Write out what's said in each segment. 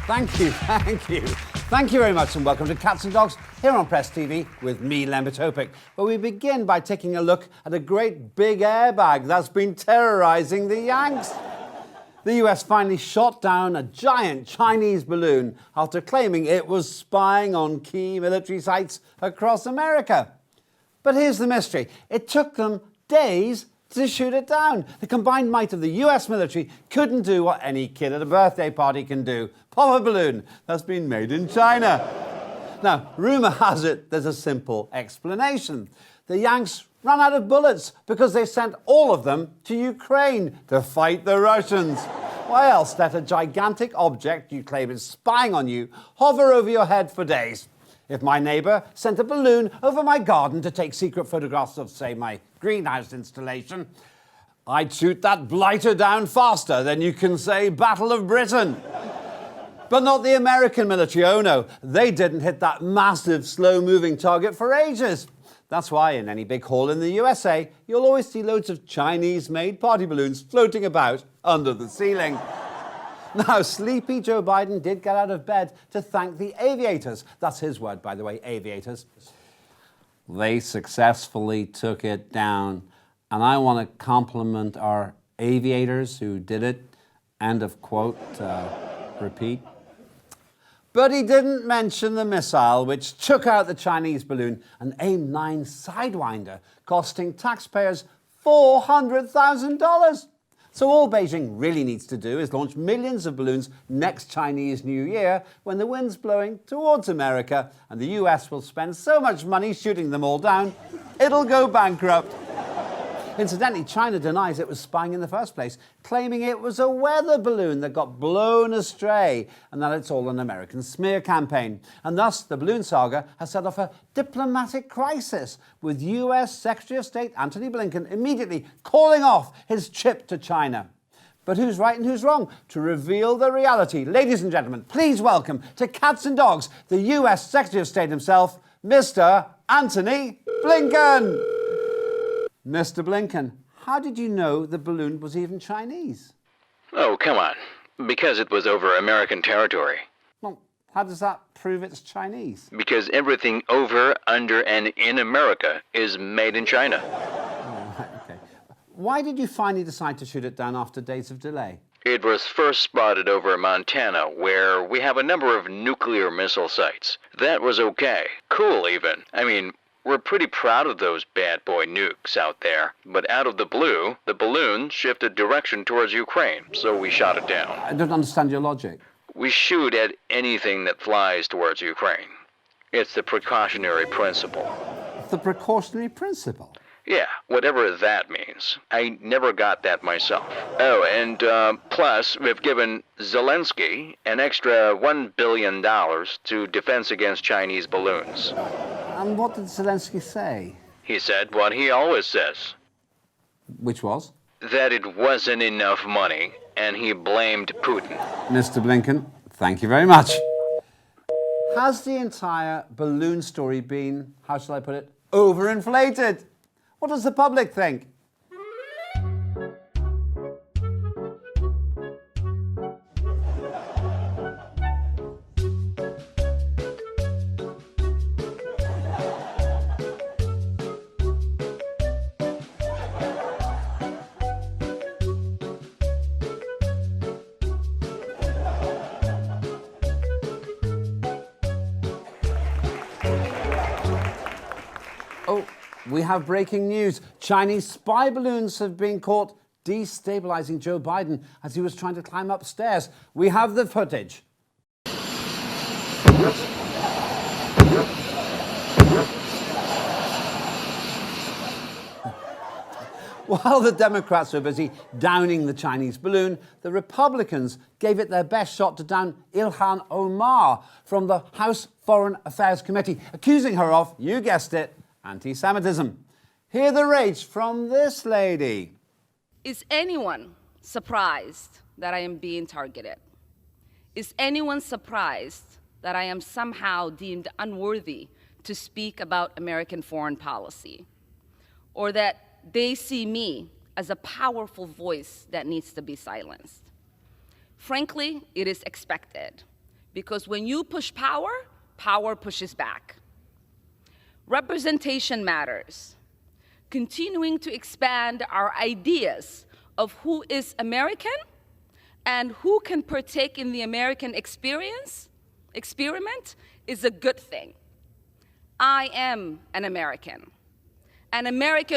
Thank you, thank you. Thank you very much and welcome to Cats and Dogs here on Press TV with me, Lembit Opik, where we begin by taking a look at a great big airbag that's been terrorizing the Yanks. The US finally shot down a giant Chinese balloon after claiming it was spying on key military sites across America. But here's the mystery. It took them days to shoot it down. The combined might of the US military couldn't do what any kid at a birthday party can do. Pop a balloon that's been made in China. Now, rumour has it there's a simple explanation. The Yanks ran out of bullets because they sent all of them to Ukraine to fight the Russians. Why else let a gigantic object you claim is spying on you hover over your head for days? If my neighbour sent a balloon over my garden to take secret photographs of, say, my greenhouse installation, I'd shoot that blighter down faster than you can say Battle of Britain. But not the American military, oh no. They didn't hit that massive, slow-moving target for ages. That's why in any big hall in the USA, you'll always see loads of Chinese-made party balloons floating about under the ceiling. Now, sleepy Joe Biden did get out of bed to thank the aviators. That's his word, by the way, aviators. They successfully took it down. And I want to compliment our aviators who did it. End of quote. Repeat. But he didn't mention the missile which took out the Chinese balloon, an AIM-9 Sidewinder, costing taxpayers $400,000. So all Beijing really needs to do is launch millions of balloons next Chinese New Year when the wind's blowing towards America and the US will spend so much money shooting them all down, it'll go bankrupt. Incidentally, China denies it was spying in the first place, claiming it was a weather balloon that got blown astray and that it's all an American smear campaign. And thus, the balloon saga has set off a diplomatic crisis, with US Secretary of State Antony Blinken immediately calling off his trip to China. But who's right and who's wrong? To reveal the reality, ladies and gentlemen, please welcome to Cats and Dogs, the US Secretary of State himself, Mr. Antony Blinken. Mr. Blinken, how did you know the balloon was even Chinese? Oh, come on. Because it was over American territory. Well, how does that prove it's Chinese? Because everything over, under, and in America is made in China. Oh, right, okay. Why did you finally decide to shoot it down after days of delay? It was first spotted over Montana, where we have a number of nuclear missile sites. That was okay. Cool, even. I mean, we're pretty proud of those bad boy nukes out there. But out of the blue, the balloon shifted direction towards Ukraine, so we shot it down. I don't understand your logic. We shoot at anything that flies towards Ukraine. It's the precautionary principle. The precautionary principle? Yeah, whatever that means. I never got that myself. Oh, and plus, we've given Zelensky an extra $1 billion to defense against Chinese balloons. And what did Zelensky say? He said what he always says. Which was? That it wasn't enough money, and he blamed Putin. Mr. Blinken, thank you very much. Has the entire balloon story been, how shall I put it, overinflated? What does the public think? Oh, we have breaking news. Chinese spy balloons have been caught destabilizing Joe Biden as he was trying to climb upstairs. We have the footage. While the Democrats were busy downing the Chinese balloon, the Republicans gave it their best shot to down Ilhan Omar from the House Foreign Affairs Committee, accusing her of, you guessed it, anti-Semitism. Hear the rage from this lady. Is anyone surprised that I am being targeted? Is anyone surprised that I am somehow deemed unworthy to speak about American foreign policy? Or that they see me as a powerful voice that needs to be silenced? Frankly, it is expected. because when you push power, power pushes back. Representation matters. Continuing to expand our ideas of who is American and who can partake in the American experiment is a good thing. I am an American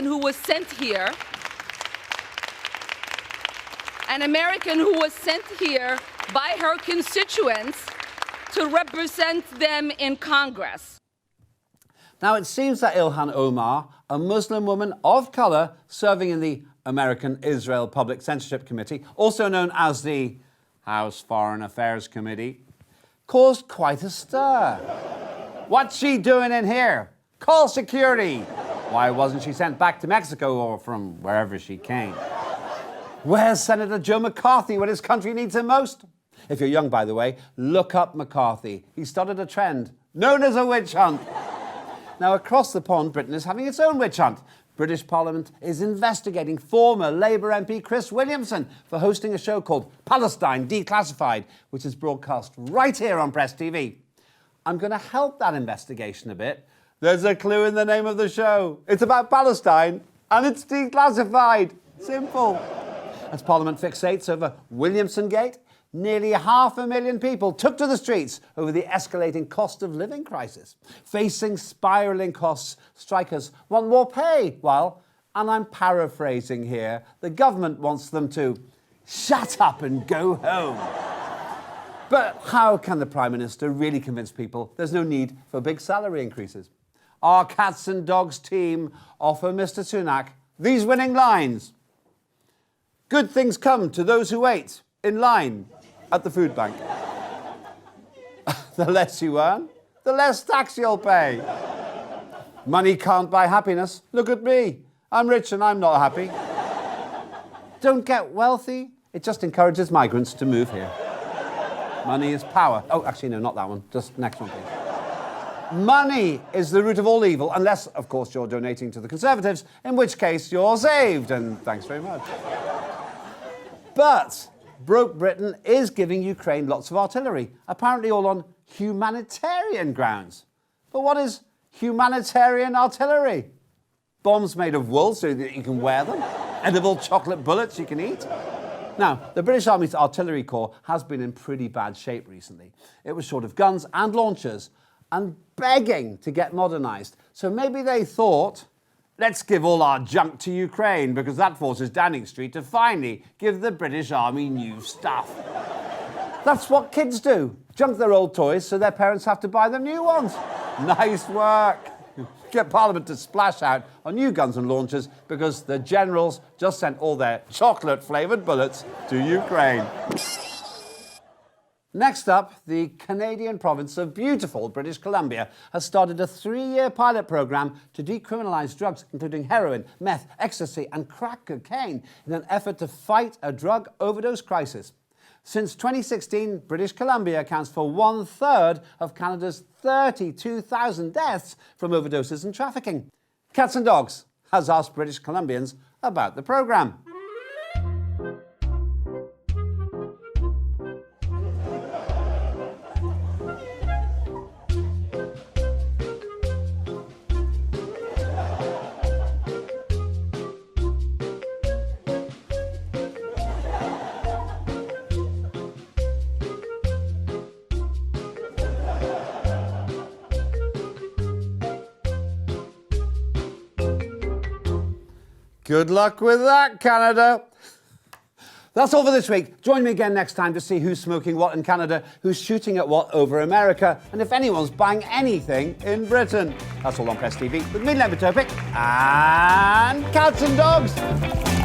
who was sent here, by her constituents to represent them in Congress. Now, it seems that Ilhan Omar, a Muslim woman of colour serving in the American-Israel Public Censorship Committee, also known as the House Foreign Affairs Committee, caused quite a stir. What's she doing in here? Call security! Why wasn't she sent back to Mexico or from wherever she came? Where's Senator Joe McCarthy when his country needs him most? If you're young, by the way, look up McCarthy. He started a trend known as a witch hunt. Now, across the pond, Britain is having its own witch hunt. British Parliament is investigating former Labour MP Chris Williamson for hosting a show called Palestine Declassified, which is broadcast right here on Press TV. I'm going to help that investigation a bit. There's a clue in the name of the show. It's about Palestine and it's declassified. Simple. As Parliament fixates over Williamson Gate, nearly 500,000 people took to the streets over the escalating cost of living crisis. Facing spiralling costs, strikers want more pay, while, and I'm paraphrasing here, the government wants them to shut up and go home. But how can the Prime Minister really convince people there's no need for big salary increases? Our Cats and Dogs team offer Mr. Sunak these winning lines. Good things come to those who wait in line at the food bank. The less you earn, the less tax you'll pay. Money can't buy happiness. Look at me. I'm rich and I'm not happy. Don't get wealthy. It just encourages migrants to move here. Money is power. Oh, actually, no, not that one. Just next one, please. Money is the root of all evil, unless, of course, you're donating to the Conservatives, in which case you're saved, and thanks very much. But broke Britain is giving Ukraine lots of artillery, apparently all on humanitarian grounds. But what is humanitarian artillery? Bombs made of wool so that you can wear them? Edible chocolate bullets you can eat? Now, the British Army's artillery corps has been in pretty bad shape recently. It was short of guns and launchers and begging to get modernised. So maybe they thought, let's give all our junk to Ukraine because that forces Downing Street to finally give the British Army new stuff. That's what kids do. Junk their old toys so their parents have to buy them new ones. Nice work. Get Parliament to splash out on new guns and launchers because the generals just sent all their chocolate-flavoured bullets to Ukraine. Next up, the Canadian province of beautiful British Columbia has started a 3-year pilot program to decriminalise drugs, including heroin, meth, ecstasy and crack cocaine, in an effort to fight a drug overdose crisis. Since 2016, British Columbia accounts for 1/3 of Canada's 32,000 deaths from overdoses and trafficking. Cats and Dogs has asked British Columbians about the program. Good luck with that, Canada. That's all for this week. Join me again next time to see who's smoking what in Canada, who's shooting at what over America, and if anyone's buying anything in Britain. That's all on Press TV with me, Len Topic, and Cats and Dogs.